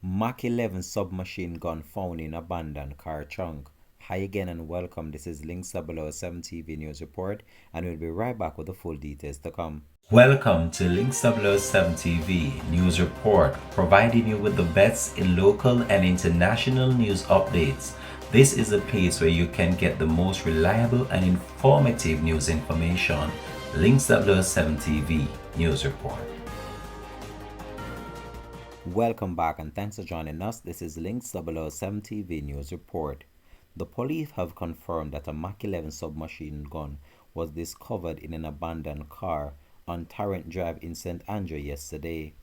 Mac-11 submachine gun found in abandoned car trunk. Hi again and welcome. This is Link 007 TV News Report, and we'll be right back with the full details to come. Welcome to Link 007 TV News Report, providing you with the best in local and international news updates. This is a place where you can get the most reliable and informative news information. Link 007 TV News Report. Welcome back and thanks for joining us. This is Link 007 TV News Report. The police have confirmed that a Mac-11 submachine gun was discovered in an abandoned car on Tarrant Drive in St. Andrew yesterday.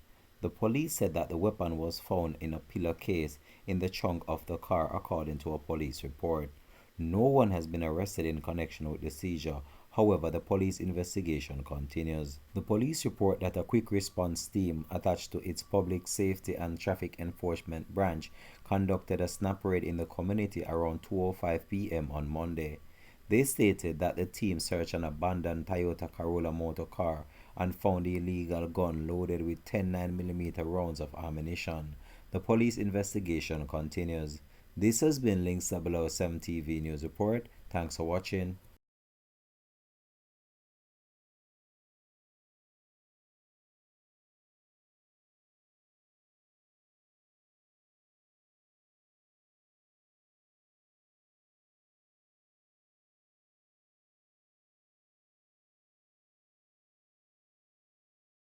The police said that the weapon was found in a pillowcase in the trunk of the car, according to a police report. No one has been arrested in connection with the seizure. However, the police investigation continues. The police report that a quick response team attached to its public safety and traffic enforcement branch conducted a snap raid in the community around 2:05 p.m. on Monday. They stated that the team searched an abandoned Toyota Corolla motor car and found the illegal gun loaded with 10 9mm rounds of ammunition. The police investigation continues. This has been Link 007 TV News Report. Thanks for watching.